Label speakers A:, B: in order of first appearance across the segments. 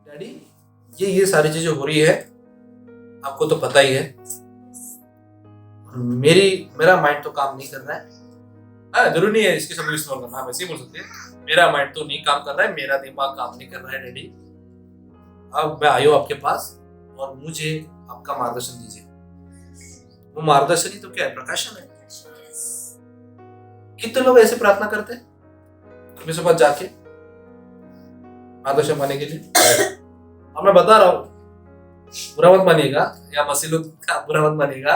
A: Daddy ये सारी चीजें हो रही है, आपको तो पता ही है। मेरा माइंड तो काम नहीं कर रहा है। हाँ, जरूरी नहीं है इसके सब इस्तेमाल करना, आप ऐसे ही बोल सकते हैं मेरा माइंड तो नहीं काम कर रहा है, मेरा दिमाग काम नहीं कर रहा है डैडी। अब मैं आया हूं आपके पास और मुझे आपका मार्गदर्शन दीजिए। वो मार्गदर्शन ही तो क्या है, प्रकाशन है। कितने लोग ऐसे प्रार्थना करते हैं परमेश्वर के पास जाके मार्गदर्शन पाने के लिए? अब मैं बता रहा हूं, बुरा मत मानिएगा, या मसीह लोग का बुरा मत मानिएगा।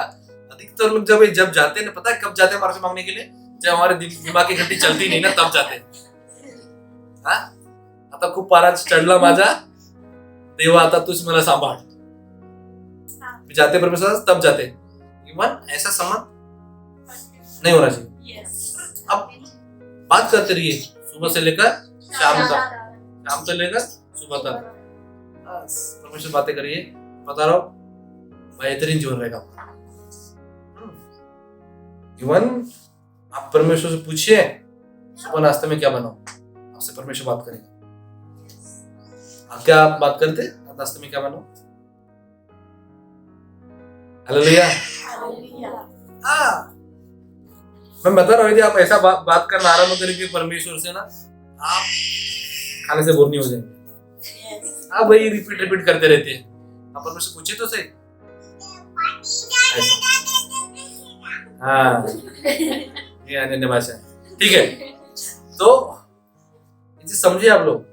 A: अधिकतर लोग जब जाते हैं ना, पता है कब जाते हैं मार्गदर्शन मांगने के लिए? जब हमारे दिमाग की घंटी चलती नहीं ना, तब जाते हैं। आता खूप पारा चढला माझा देवा, आता तूच मला सांभाळ, जाते परमेश्वर तब जाते। इवन ऐसा समझ नहीं होना चाहिए। अब बात करते रहिए सुबह से लेकर शाम तक, शाम से लेकर सुबह तक परमेश्वर बातें करिए। बता रहा हूं बेहतरीन जीवन रहेगा। इवन आप परमेश्वर से पूछिए सुबह नाश्ते में क्या बनाओ, आपसे परमेश्वर बात करेगा। आप क्या बात करते नाश्ते में क्या बनाओ? हालेलुया। मैं बता रहा हूँ, यदि आप ऐसा बात करना आरंभ करेंगे परमेश्वर से ना, आप खाने से बोर नहीं हो जाएंगे। आप वही रिपीट करते रहते हैं। आप परमेश्वर पूछिए तो सही। हाँ, ये अन्य भाषा है, ठीक है। तो इसे समझिए आप लोग,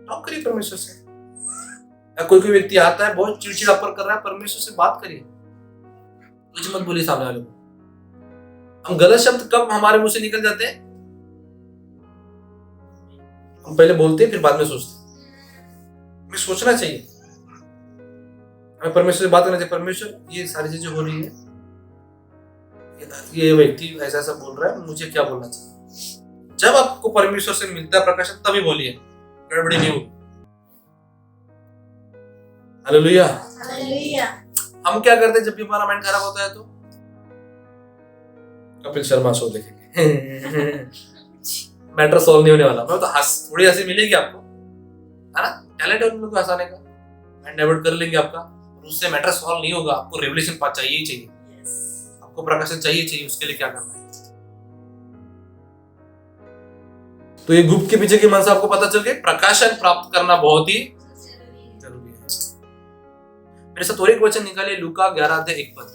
A: टॉक करिए परमेश्वर से। या कोई व्यक्ति आता है बहुत चिड़चिड़ापन कर रहा है, परमेश्वर से बात करिए। कुछ मत बोलिए सामने वाले को। हम गलत शब्द कब हमारे मुंह से निकल जाते हैं? हम पहले बोलते हैं फिर बाद में सोचते हैं। हमें सोचना चाहिए, हमें परमेश्वर से बात करना चाहिए। परमेश्वर ये सारी चीजें हो रही है, ये व्यक्ति ऐसा ऐसा बोल रहा है, मुझे क्या बोलना चाहिए? जब आपको परमेश्वर से मिलता है प्रकाशन, तभी बोलिए, गड़बड़ी नहीं होगी। हालेलुया। हम क्या करते हैं जब भी हमारा माइंड खराब होता है? तो कपिल शर्मा शो देखेंगे। मैटर सॉल्व नहीं होने वाला। मैं तो थोड़ी हंसी मिलेगी आपको, है ना? टैलेंट है उन लोगों को हंसाने का, माइंड डाइवर्ट कर लेंगे आपका, उससे मैटर सॉल्व नहीं होगा। आपको रेवलेशन पास चाहिए ही चाहिए, आपको प्रकाशन चाहिए। उसके लिए क्या करना है? तो ये गुप्त के पीछे की मनसा आपको पता चल गई। प्रकाशन प्राप्त करना बहुत ही जरूरी है। मेरे साथ और एक वचन निकालिए, लूका 11:1।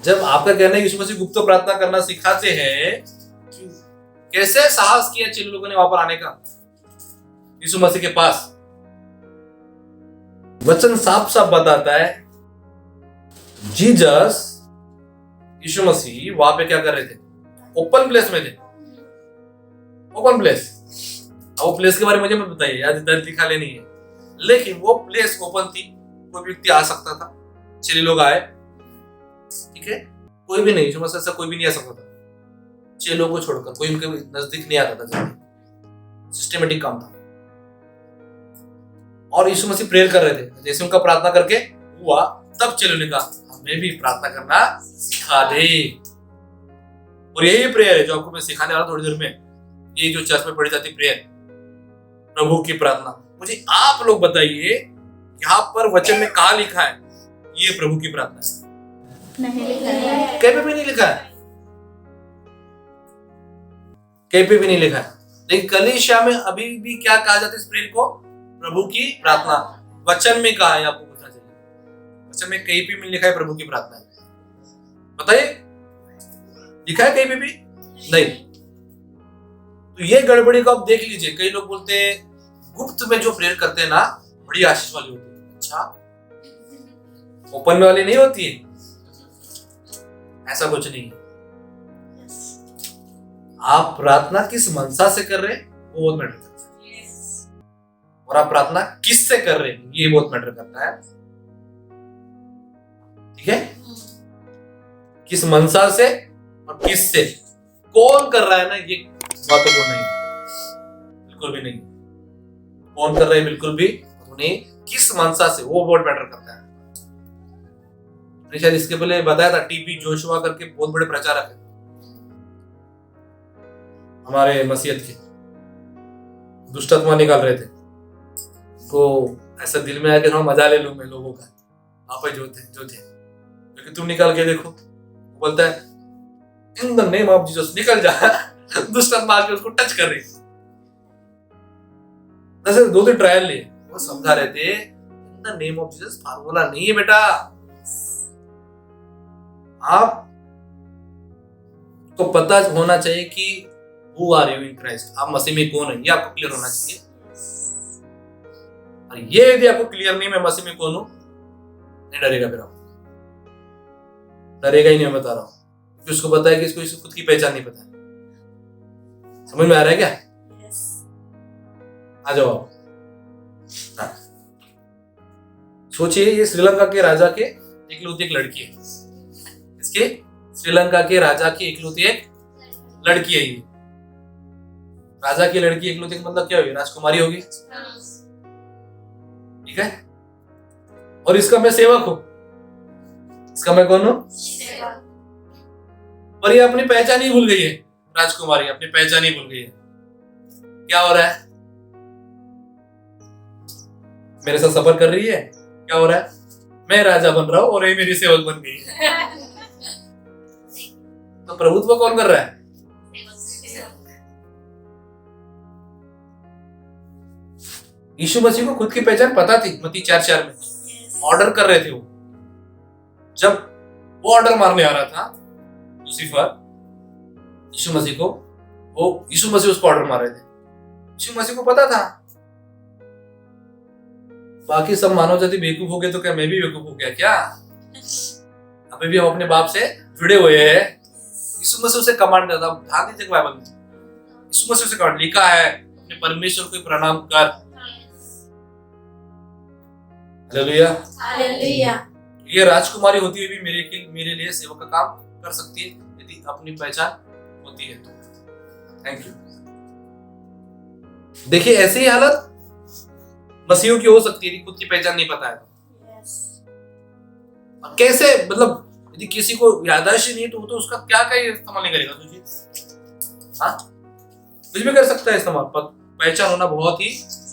A: जब आपका कहना है यीशु मसीह गुप्त प्रार्थना करना सिखाते हैं, कैसे साहस किया चेले लोगों ने वहां पर आने का यीशु मसीह के पास? वचन साफ साफ बताता है, जीसस यीशु मसीह वहां पे क्या कर रहे थे? ओपन प्लेस में थे। ओपन प्लेस, वो प्लेस के बारे में मुझे मत बताइए, आज इधर लिखा ले नहीं है, लेकिन वो प्लेस ओपन थी। कोई व्यक्ति आ सकता था, चेले लोग आए, ठीक है। कोई भी नहीं, यीशु मसीह से कोई भी नहीं आ सकता था चेलों को छोड़कर। कोई उनके नजदीक नहीं आता था, जल्दी सिस्टमेटिक काम था। और यीशु मसीह प्रेयर कर रहे थे। जैसे उनका प्रार्थना करके हुआ, तब चेलों ने कहा हमें भी प्रार्थना करना सिखा दे। और यही प्रेयर है जो आपको मैं सिखाने वाला थोड़ी देर में। ये जो चर्च में पढ़ी जाती प्रेयर, प्रभु की प्रार्थना। मुझे आप लोग बताइए, यहाँ पर वचन में कहा लिखा है ये प्रभु की प्रार्थना है? नहीं लिखा है, कहीं पे भी नहीं लिखा है, कहीं पे भी नहीं लिखा है। लेकिन कलीसिया में अभी भी क्या कहा जाता है इस प्रेयर को? प्रभु की प्रार्थना। वचन में कहा है, आपको पता चाहिए। वचन में कहीं पे भी लिखा है प्रभु की प्रार्थना है? बताइए, लिखा है कहीं पे भी? नहीं। तो ये गड़बड़ी को आप देख लीजिए। कई लोग बोलते हैं गुप्त में जो प्रेयर करते हैं ना, बड़ी आशीष वाली होती है। अच्छा, ओपन में वाली नहीं होती है? ऐसा कुछ नहीं है। आप प्रार्थना किस मनसा से कर रहे हैं वो बहुत मैटर करता है, और आप प्रार्थना किस से कर रहे हैं ये बहुत मैटर करता है, ठीक है। किस मनसा से और किस से, कौन कर रहा है ना, ये महत्वपूर्ण नहीं, बिल्कुल भी नहीं। कौन कर रहे हैं बिल्कुल भी नहीं, किस मनसा से, वो बहुत मैटर करता है। शायद इसके पहले बताया था, टीपी जोशुआ करके बहुत बड़े प्रचारक है हमारे मसीहत के, दुष्टात्मा निकाल रहे थे। को ऐसा दिल में आया कि थोड़ा मजा ले लूं मैं लोगों का, वहां पे जो थे क्योंकि तुम निकाल के देखो, वो बोलता है इन द नेम ऑफ जीसस निकल जा। दुष्ट आत्मा आके उसको टच कर रही। जैसे 2 दिन ट्रायल लिए, वो समझा रहे थे in the name of Jesus formula नहीं है बेटा, आप को पता होना चाहिए कि who are you in Christ, आप मसीह में कौन है, ये आपको क्लियर होना चाहिए। और ये यदि आपको क्लियर नहीं मैं मसीह में कौन हूं, नहीं डरेगा, फिर आप डरेगा ही नहीं, मैं बता रहा हूं, क्योंकि उसको पता है कि इसको खुद की पहचान नहीं पता है। समझ में आ रहा है क्या? आ जाओ आप। हाँ। सोचिए ये श्रीलंका के राजा के इकलौती एक लड़की है, इसके श्रीलंका के राजा की इकलौती एक लड़की है। ये राजा की लड़की इकलौती का मतलब क्या होगी? राजकुमारी होगी, ठीक है। और इसका मैं सेवक हूं, इसका मैं कौन हूं? पर ये अपनी पहचान ही भूल गई है, राजकुमारी अपनी पहचान ही भूल गई है। क्या हो रहा है? मेरे साथ सफर कर रही है, क्या हो रहा है? मैं राजा बन रहा हूं और ये मेरी सेवक बन गई है। तो प्रभुत्व कौन कर रहा है? यीशु मसीह को खुद की पहचान पता थी। मत्ती 4:4 में ऑर्डर कर रहे थे वो, जब वो ऑर्डर मारने आ रहा था लूसीफर यीशु मसीह को, वो यीशु मसीह उसको ऑर्डर मार रहे थे। यीशु मसीह को पता था। बाकी सब मानव जाति बेवकूफ हो गए तो क्या मैं भी बेवकूफ हो गया क्या? अभी भी हम अपने बाप से जुड़े हुए हैं। यीशु मसीह उसे कमांड देता, ध्यान दीजिए बाइबल में यीशु मसीह से कमांड लिखा है, अपने परमेश्वर को प्रणाम कर। Hallelujah, hallelujah. ये राजकुमारी होती हुई भी मेरे लिए सेवक का काम कर सकती है यदि अपनी पहचान होती है तो। Thank you. देखिए ऐसी ही हालत मसीहों की हो सकती है, खुद की पहचान नहीं पता है तो। कैसे, मतलब यदि किसी को याददाश्त नहीं तो वो तो उसका क्या इस्तेमाल नहीं करेगा तुझे? हाँ, कुछ भी कर सकता है इस्तेमाल, पर पहचान होना बहुत ही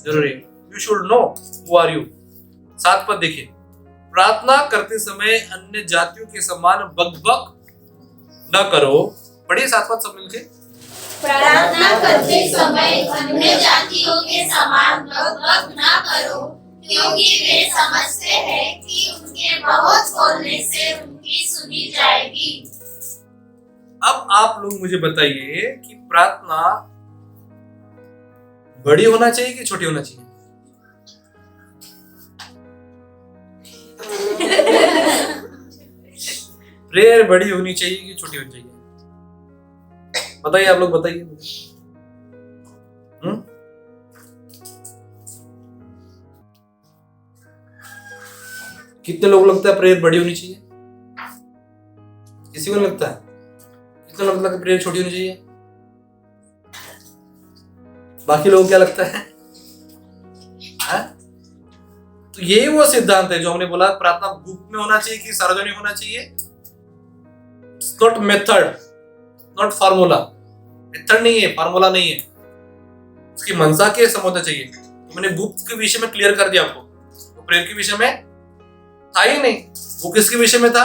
A: जरूरी है। You should know who are you. 7 पद देखिए, प्रार्थना करते समय अन्य जातियों के समान बकबक न करो। पढ़िए 7 पद सब मिलके।
B: प्रार्थना करते समय अन्य जातियों के समान बकबक न करो, क्योंकि वे समझते हैं कि उनके बहुत बोलने से उनकी सुनी जाएगी।
A: अब आप लोग मुझे बताइए कि प्रार्थना बड़ी होना चाहिए कि छोटी होना चाहिए? प्रेयर बड़ी होनी चाहिए कि छोटी होनी चाहिए? बताइए, आप लोग बताइए। कितने लोग लगता है प्रेयर बड़ी होनी चाहिए? किसी को लगता है? कितने लोग लगता है प्रेयर छोटी होनी चाहिए? बाकी लोगों क्या लगता है? तो यही वो सिद्धांत है जो हमने बोला, प्रार्थना गुप्त में होना चाहिए कि सार्वजनिक होना चाहिए। Not method, not formula. Method नहीं है, फार्मूला नहीं है, उसकी मंशा के समझना चाहिए। तो मैंने गुप्त के विषय में क्लियर कर दिया आपको, तो प्रेयर के विषय में था ही नहीं। वो किसके विषय में था?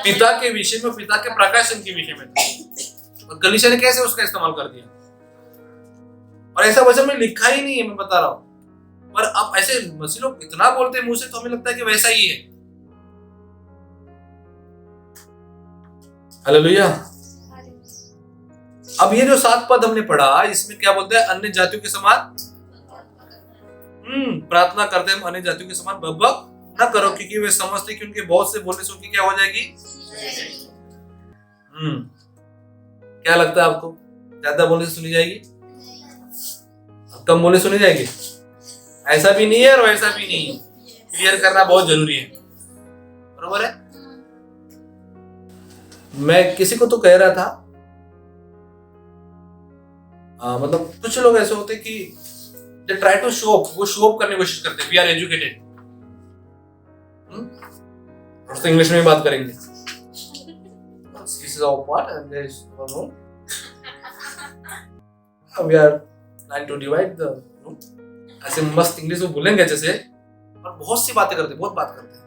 A: पिता के विषय में, पिता के प्रकाशन के विषय में था। और कलीसिया ने कैसे उसका इस्तेमाल कर दिया, और ऐसा वचन में लिखा ही नहीं है, मैं बता रहा हूं। पर अब ऐसे मसीह लोग इतना बोलते हैं मुंह से, तो हमें लगता है कि वैसा ही है। हालेलुया। अब ये जो 7 पद हमने पढ़ा, इसमें क्या बोलते हैं? अन्य जातियों के समान प्रार्थना करते हैं, अन्य जातियों के समान बकबक न करो, क्योंकि वे समझते कि उनके बहुत से बोलने से उनकी क्या हो जाएगी? क्या लगता है आपको? ज्यादा बोलने से सुनी जाएगी, कम बोलने सुनी जाएगी? ऐसा भी नहीं है और वैसा भी नहीं है। क्लियर करना बहुत जरूरी है, बरोबर है? मैं किसी को तो कह रहा था, मतलब कुछ लोग ऐसे होते कि they try to show up, वो शो अप करने की कोशिश करते हैं। We are educated। और तो इंग्लिश में बात करेंगे। This is our part and there is one more। We are trying to divide the room। ऐसे मस्त इंग्लिश में बोलेंगे जैसे, और बहुत सी बातें करते, बहुत बात करते हैं।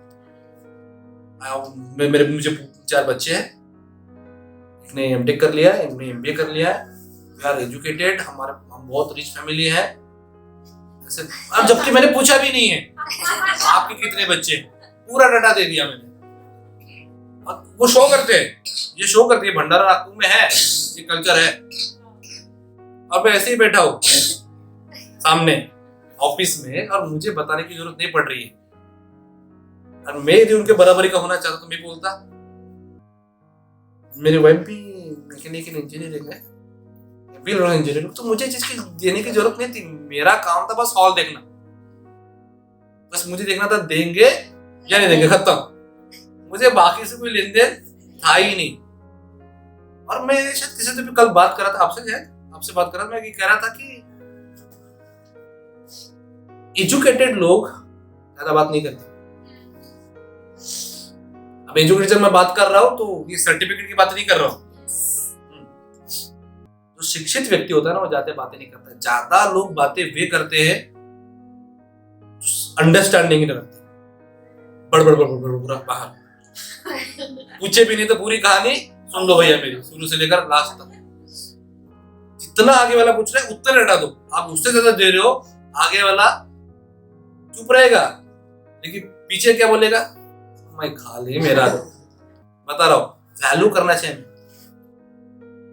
A: मुझे 4 बच्चे हैं, एक ने एमटेक कर लिया है, एक ने एमबीए कर लिया है, वी आर एजुकेटेड, हम बहुत रिच फैमिली है ऐसे। अब जबकि मैंने पूछा भी नहीं है आपके कितने बच्चे, पूरा डाटा दे दिया मैंने। और वो शो करते हैं, ये शो करती है भंडारा नागपुर में है, ये कल्चर है। अब मैं ऐसे ही बैठा हूँ सामने ऑफिस में, और मुझे बताने की जरूरत नहीं पड़ रही है। और मैं यदि उनके बराबरी का होना चाहता तो मैं बोलता। मेरी वाइफ भी मैकेनिकल इंजीनियरिंग है, इंजीनियरिंग, तो मुझे चीज की देने की जरूरत नहीं थी। मेरा काम था बस हॉल देखना, बस मुझे देखना था देंगे या नहीं देंगे, खत्म। मुझे बाकी से कोई लेन देन था ही नहीं। और मैं शायद किसी से भी कल बात कर रहा था, आपसे बात कर रहा था, मैं कह रहा था कि एजुकेटेड लोग ज्यादा बात नहीं करते। अब एजुकेशन में बात कर रहा हूं तो ये सर्टिफिकेट की बात नहीं कर रहा हूं। जो शिक्षित व्यक्ति होता है ना, वो ज्यादा बातें नहीं करता। ज्यादा लोग बातें वे करते हैं अंडरस्टैंडिंग नहीं रखते, बड़ बाहर पूछे भी नहीं तो पूरी कहानी सुन लो भैया मेरी, शुरू से लेकर लास्ट तक। जितना आगे वाला पूछ रहा है उतना लटा दो। आप उससे ज्यादा दे रहे हो, आगे वाला चुप रहेगा, लेकिन पीछे क्या बोलेगा, मैं खा ले मेरा। बता रहा हूं, वैल्यू करना चाहिए,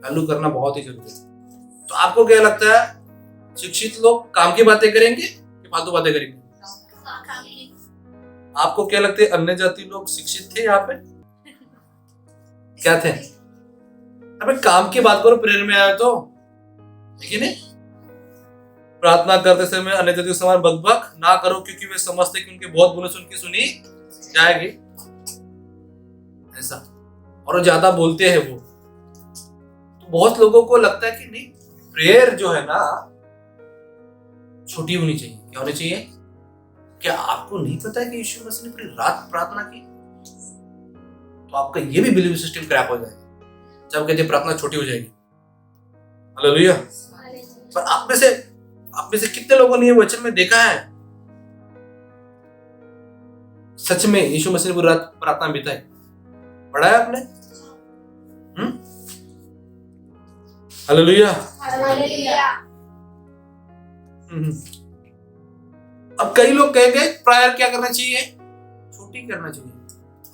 A: वैल्यू करना बहुत ही जरूरी है। तो आपको क्या लगता है, शिक्षित लोग काम की बातें करेंगे कि फालतू बातें करेंगे? आपको क्या लगता है, अन्य जाति लोग शिक्षित थे यहाँ पे? क्या थे? अबे काम की बात करो, प्रेयर में आए तो, लेकिन प्रार्थना करते समय अन्य जाति के समान बकबक ना करो, क्योंकि वे समझते कि उनके बहुत गुण सुन की सुनी जाएगी, ऐसा। और ज्यादा बोलते हैं वो, तो बहुत लोगों को लगता है कि नहीं, प्रेयर जो है ना छोटी होनी चाहिए। क्या होनी चाहिए? क्या आपको नहीं पता है कि यीशु मसीह ने पूरी रात प्रार्थना की? तो आपका ये भी बिलीव सिस्टम क्रैक हो जाएगा जब कहते प्रार्थना छोटी हो जाएगी। हालेलुया। पर आप में से कितने लोगों ने ये वचन में देखा है सच में यीशु मसीह ने पूरी रात प्रार्थना बिताई? पढ़ा है आपने? हालेलुया। अब कई लोग कहेंगे प्रायर क्या करना चाहिए? छोटी करना चाहिए।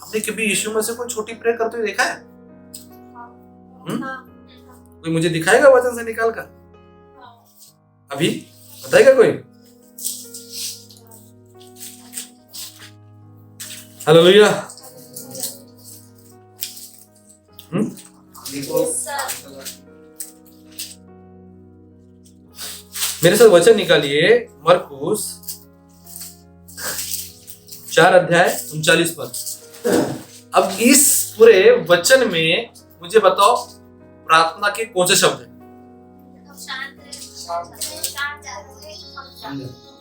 A: आपने कभी यीशु मसीह को छोटी प्रेयर करते हुए देखा है? कोई मुझे दिखाएगा वचन से निकाल कर? अभी बताएगा कोई? हालेलुया। मेरे साथ वचन निकालिए, मरकुस 4 अध्याय 39 पर। अब इस पूरे वचन में मुझे बताओ प्रार्थना के कौन से शब्द हैं?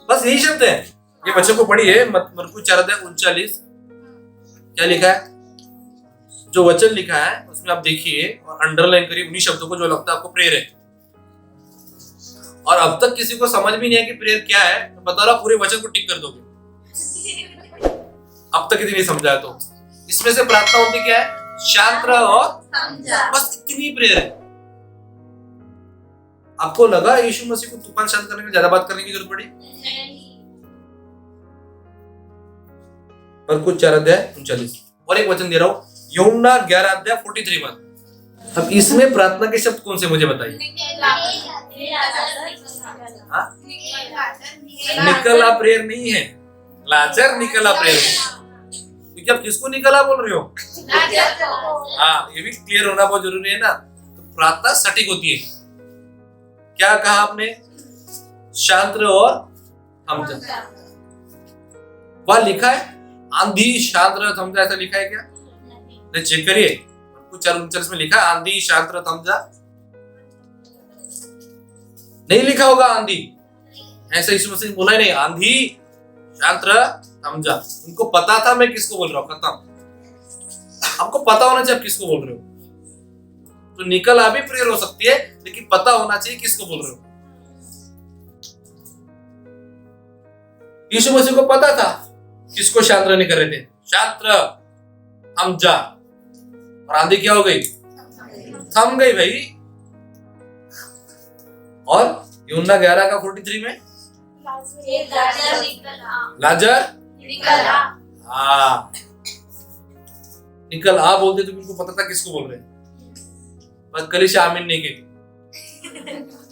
A: बस यही शब्द है। ये वचन को पढ़िए, मरकुस 4 अध्याय 39। क्या लिखा है? जो वचन लिखा है उसमें आप देखिए और अंडरलाइन करिए उन्हीं शब्दों को जो लगता है आपको प्रेयर है। और अब तक किसी को समझ भी नहीं है कि प्रेयर क्या है, मैं बता रहा हूं पूरे वचन को टिक कर दोगे। अब तक यदि नहीं समझा है तो इसमें से प्रार्थना होती क्या है? शांत रहो और बस इतनी प्रेयर है। आपको लगा यीशु मसीह को तूफान शांत करने में ज्यादा बात करने की जरूरत पड़ी? मरकुस 4 अध्याय 39। और एक वचन दे रहा हूं, यूहन्ना 11 अध्याय 43 पर। अब इसमें प्रार्थना के शब्द कौन से मुझे बताइए? निकला प्रेयर नहीं है, लाजर निकला प्रेयर है। क्योंकि आप किसको निकला बोल रहे हो? हाँ, ये भी क्लियर होना बहुत जरूरी है ना। तो प्रार्थना सटीक होती है। क्या कहा आपने? शांत रहो और थम जा। वहां लिखा है आंधी शांत रहो थम जा, ऐसा लिखा है क्या? नहीं, चेक करिए। कुछ 4:39 में लिखा है आंधी शांत रहो थम जा। नहीं लिखा होगा आंधी, ऐसा यीशु मसीह ने बोला ही नहीं। आंधी शांत रह थम जा। उनको पता था मैं किसको बोल रहा हूं, खत्म। आपको पता होना चाहिए आप किसको बोल रहे हो। तो निकल आ भी प्रेयर हो सकती है, लेकिन पता होना चाहिए किसको बोल रहे हो। यीशु मसीह को पता था किसको शांत रहने कर रहे थे, शांत रह, हम जा, और आंधी क्या हो गई, थम गई भाई। और यूहन्ना 11:43 में लाजर हाँ निकल आ बोलते तो उनको पता था किसको बोल रहे, बस कलीसिया आमीन नहीं की,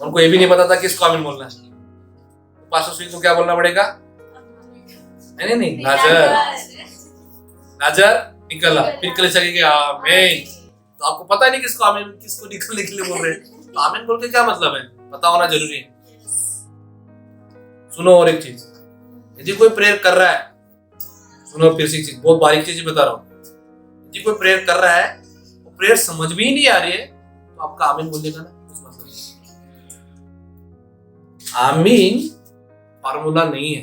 A: उनको ये भी नहीं पता था किसको आमीन बोलना है। तो पास्टर सुई को क्या बोलना पड़ेगा, नहीं लाजर निकल आ, फिर कलीसिया कहेगी आमीन। तो आपको पता नहीं किसको आमीन, किसको निकलने के लिए बोल रहे हैं, तो आमीन बोल के क्या मतलब है, पता होना जरूरी है। सुनो और एक चीज, यदि कोई प्रेयर कर रहा है, सुनो फिर से एक चीज, बहुत बारीक चीज बता रहा हूँ, यदि कोई प्रेयर कर रहा है, वो प्रेयर समझ में ही नहीं आ रही है, तो आपका आमीन बोलने का ना कुछ मतलब नहीं। आमीन फार्मूला नहीं है,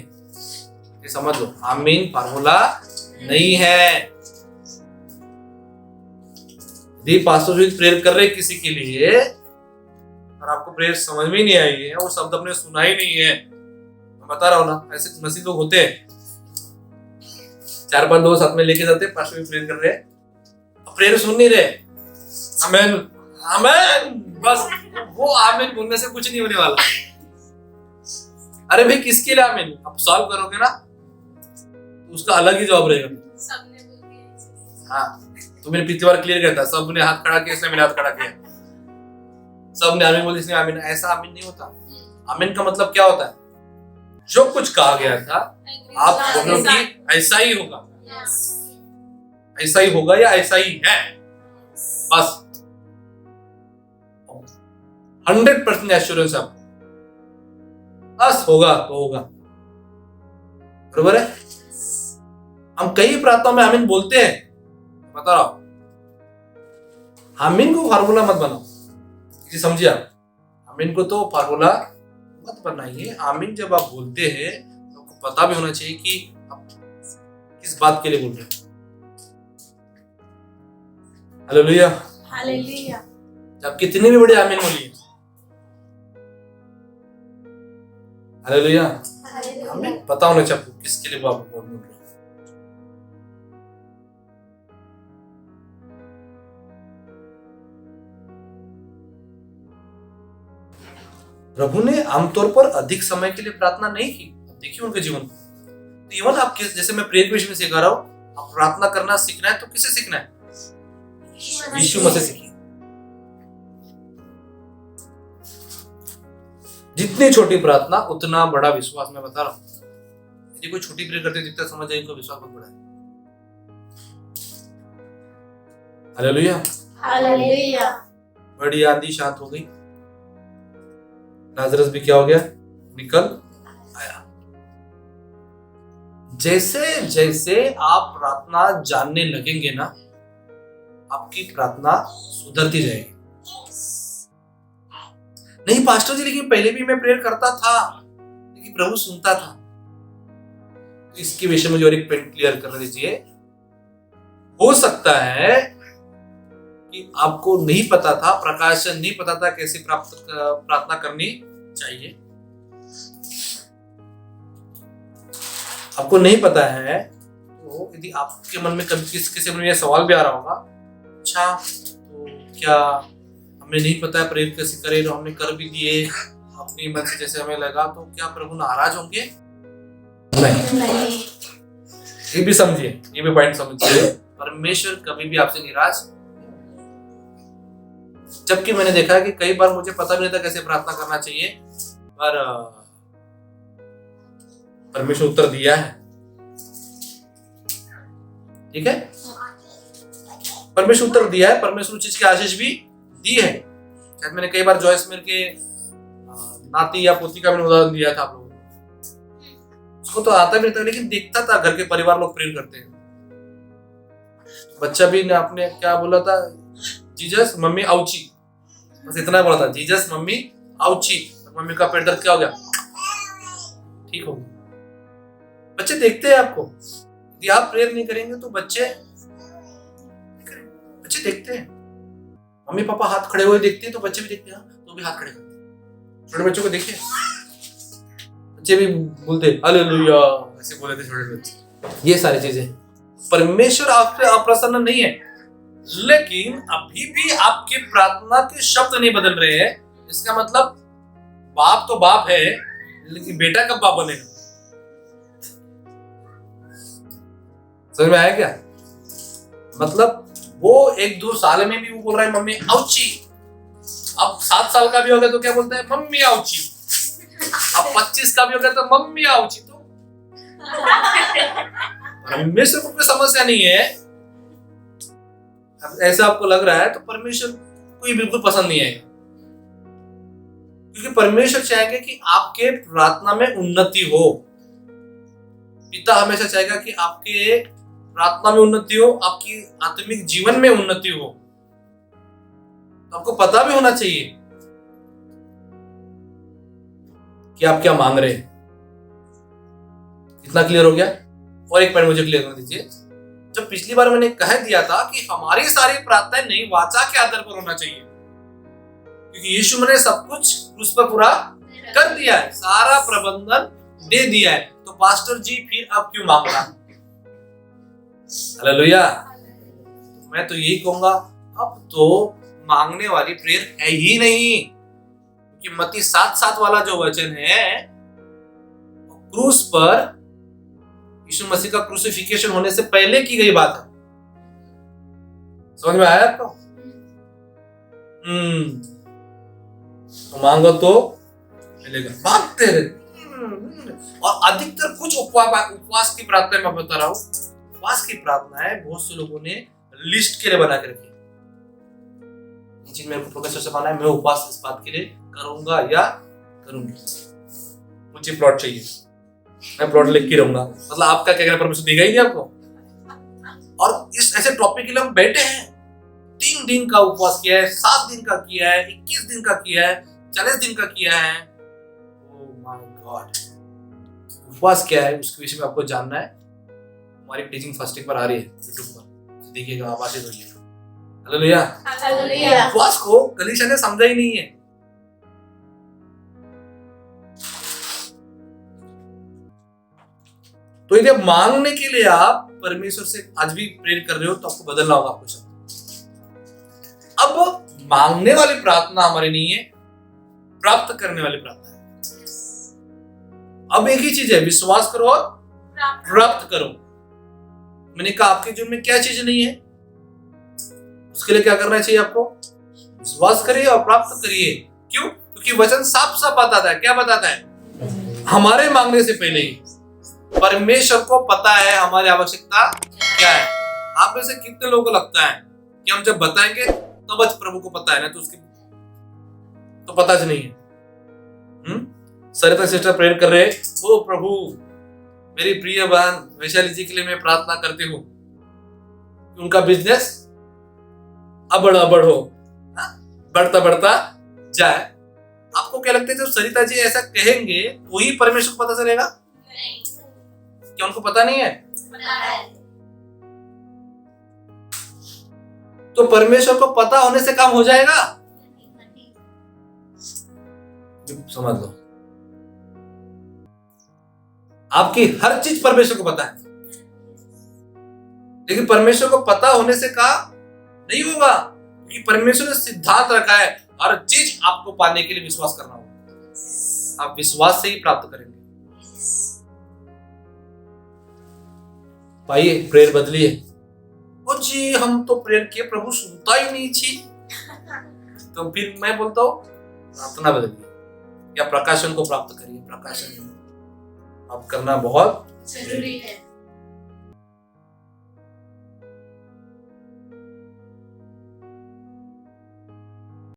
A: ये समझ लो, आमीन फार्मूला नहीं है। यदि पास्टर प्रेयर कर रहे किसी के लिए और आपको प्रेयर समझ में ही नहीं आई है, वो शब्द आपने सुना ही नहीं है, मैं बता रहा हूं ना, ऐसे मसीह लोग होते हैं, 4-5 लोग साथ में लेके जाते हैं, पास्टर प्रेयर कर रहे हैं, प्रेयर सुन नहीं रहे, आमीन आमीन, बस वो आमीन बोलने से कुछ नहीं होने वाला। अरे भाई किसके लिए आमीन, आप सॉल्व करोगे ना तो उसका अलग ही जवाब रहेगा। हाँ, तो मैंने पिछली बार क्लियर किया था, सबने हाथ खड़ा किया, इसने मैंने हाथ खड़ा किया, सबने आमीन बोली, इसने आमीन, ऐसा आमीन नहीं होता। आमीन का मतलब क्या होता है, जो कुछ कहा गया था आप बोलो कि ऐसा ही होगा, ऐसा ही होगा या ऐसा ही है, बस 100% एश्योरेंस है, बस होगा तो होगा, बरोबर है। हम कई प्रार्थनाओं में आमीन बोलते हैं, बता रहा हूं, आमीन को फार्मूला मत बनाओ, जी समझिए आप, आमीन को तो फार्मूला मत बनाइए। आमीन जब आप बोलते हैं तो आपको पता भी होना चाहिए कि आप किस बात के लिए बोल रहे हैं। Hallelujah,
B: hallelujah.
A: जब कितने भी बड़े आमीन बोलिए, हालेलुया, आमीन पता होना चाहिए आपको किसके लिए आप बोल रहे हो। प्रभु ने आमतौर पर अधिक समय के लिए प्रार्थना नहीं की, देखिए उनके जीवन को, तो इवन आप जैसे मैं प्रेयर के विषय में सिखा रहा हूं, आप प्रार्थना करना सीखना है तो किसे सीखना है, यीशु मसीह सीखिए। जितनी छोटी प्रार्थना उतना बड़ा विश्वास, मैं बता रहा हूं, यदि कोई छोटी प्रेयर करते जितना समझ जाए इनको विश्वास बहुत बड़ा है। Hallelujah,
B: hallelujah.
A: बड़ी आंधी शांत हो गई, लाजरस भी क्या हो गया, निकल आया। जैसे जैसे आप प्रार्थना जानने लगेंगे ना, आपकी प्रार्थना सुधरती जाएगी। नहीं पास्टर जी, लेकिन पहले भी मैं प्रेयर करता था, लेकिन प्रभु सुनता था, तो इसके विषय में जो एक पॉइंट क्लियर कर दीजिए। हो सकता है कि आपको नहीं पता था, प्रकाशन नहीं पता था कैसे प्रार्थना करनी चाहिए, आपको नहीं पता है, तो यदि आपके मन में कभी किसी में यह सवाल भी आ रहा होगा, अच्छा तो क्या हमें नहीं पता है प्रेयर कैसे करें, तो हमने कर भी दिए अपनी मन से जैसे हमें लगा, तो क्या प्रभु नाराज होंगे? नहीं। ये भी समझिए, ये भी पॉइंट समझिए, परमेश्वर कभी भी आपसे निराश, जबकि मैंने देखा है कि कई बार मुझे पता भी नहीं था कैसे प्रार्थना करना चाहिए, पर परमेश्वर उत्तर दिया है। ठीक है, परमेश्वर उत्तर दिया है, परमेश्वर उस चीज की आशीष भी दी है। शायद मैंने कई बार जॉयस मिर के नाती या पोती का भी उदाहरण दिया था आप लोगों को, उसको तो आता भी नहीं था, लेकिन देखता था घर के परिवार लोग प्रेयर करते हैं। बच्चा भी ने आपने क्या बोला था, जीसस मम्मी आउची, बस इतना बोला था, जीसस मम्मी आउची, मम्मी का पेट दर्द क्या हो गया, ठीक हो गया। बच्चे देखते हैं आपको, यदि आप प्रेयर नहीं करेंगे तो बच्चे देखते हैं। मम्मी पापा हाथ खड़े हुए देखते हैं तो बच्चे भी देखते हैं, तो भी हाथ खड़े करते हैं। छोटे बच्चों को देखिए, बच्चे भी बोलते हालेलुया, ऐसे बोले थे छोटे बच्चे। ये सारी चीजें, परमेश्वर आपसे अप्रसन्न नहीं है, लेकिन अभी भी आपकी प्रार्थना के शब्द नहीं बदल रहे हैं। इसका मतलब बाप तो बाप है, लेकिन बेटा कब बाप बनेगा? समझ में आया क्या? मतलब वो 1-2 साल में भी वो बोल रहा है मम्मी आउची, अब 7 साल का भी हो गया तो क्या बोलता है? मम्मी आउची। अब 25 का भी हो गया तो मम्मी आउची। तो परमेश्वर को कोई समस्या नहीं है। अब ऐसा आपको लग रहा है तो परमेश्वर को ये बिल्कुल पसंद नहीं आएगा, क्योंकि परमेश्वर चाहेंगे कि आपके प्रार्थना में उन्नति हो। पिता हमेशा चाहेगा कि आपके प्रार्थना में उन्नति हो, आपकी आत्मिक जीवन में उन्नति हो। तो आपको पता भी होना चाहिए कि आप क्या मांग रहे हैं। इतना क्लियर हो गया? और एक पॉइंट मुझे क्लियर कर दीजिए। जब पिछली बार मैंने कह दिया था कि हमारी सारी प्रार्थनाएं नई वाचा के आधार पर होना चाहिए, क्योंकि यीशु ने सब कुछ क्रूस पर पूरा कर दिया है, सारा प्रबंधन दे दिया है, तो पास्टर जी फिर अब क्यों मांग रहा? हालेलुया। मैं तो यही कहूंगा, अब तो मांगने वाली प्रेयर है ही नहीं, कि मत्ती 7:7 वाला जो वचन है क्रूस पर यीशु मसीह का क्रूसिफिकेशन होने से पहले की गई बात है। समझ में आया आपको? तो मांगो तो मिलेगा, मांगते रहे। और अधिकतर कुछ उपवास की प्रार्थना मैं बता रहा हूं, उपवास की प्रार्थना है बहुत से लोगों ने लिस्ट के लिए बना के रखी। ये चीज मेरे को प्रोफेसर से माना है, मैं उपवास इस बात के लिए करूंगा या करूंगी, मुझे प्लॉट चाहिए, मैं प्लॉट लिख के रहूंगा। मतलब आपका क्या कहना, परमेश्वर देगा ही नहीं आपको? और इस ऐसे टॉपिक के लिए हम बैठे हैं, 3 दिन का उपवास किया है, 7 दिन का किया है, 21 दिन का किया है, 40 दिन का किया है। ओह माय गॉड, उपवास क्या है उसके विषय में आपको जानना है। हमारी टीचिंग फास्टिंग पर आ रही है यूट्यूब पर, देखिएगा, आप आशीष होइएगा। हालेलुया।
B: हालेलुया।
A: उपवास को कलीसिया ने समझा ही नहीं है। तो यदि आप मांगने के लिए आप परमेश्वर से आज भी प्रेयर कर रहे हो तो आपको बदलना होगा कुछ। अब मांगने वाली प्रार्थना हमारी नहीं है, प्राप्त करने वाली प्रार्थना है। अब एक ही चीज है, विश्वास करो और प्राप्त करो। मैंने कहा आपके जीवन में क्या चीज नहीं है, उसके लिए क्या करना चाहिए आपको? विश्वास करिए और प्राप्त करिए। क्यों? क्योंकि वचन साफ साफ बताता है। क्या बताता है? हमारे मांगने से पहले ही परमेश्वर को पता है हमारी आवश्यकता क्या है। आप में से कितने लोगों को लगता है कि हम जब बताएंगे तो बस प्रभु को पता है, ना तो उसके तो पता ही नहीं है। सरिता सिस्टर प्रेयर कर रहे, ओ प्रभु मेरी प्रिय बहन वैशाली जी के लिए मैं प्रार्थना करती हूँ, उनका बिजनेस अबड़ हो, बढ़ता बढ़ता जाए। आपको क्या लगता है जब सरिता जी ऐसा कहेंगे तो ही परमेश्वर को पता चलेगा? क्या उनको पता नहीं है? तो परमेश्वर को पता होने से काम हो जाएगा? समझ लो, आपकी हर चीज परमेश्वर को पता है, लेकिन परमेश्वर को पता होने से काम नहीं होगा, क्योंकि परमेश्वर ने सिद्धांत रखा है हर चीज आपको पाने के लिए विश्वास करना होगा। आप विश्वास से ही प्राप्त करेंगे। भाई प्रेयर बदलिए। ओ जी हम तो प्रेयर किए, प्रभु सुनता ही नहीं छी। तो फिर मैं बोलता हूँ प्रार्थना बदलिए या प्रकाशन को प्राप्त करिए। प्रकाशन आप करना बहुत
B: जरूरी है।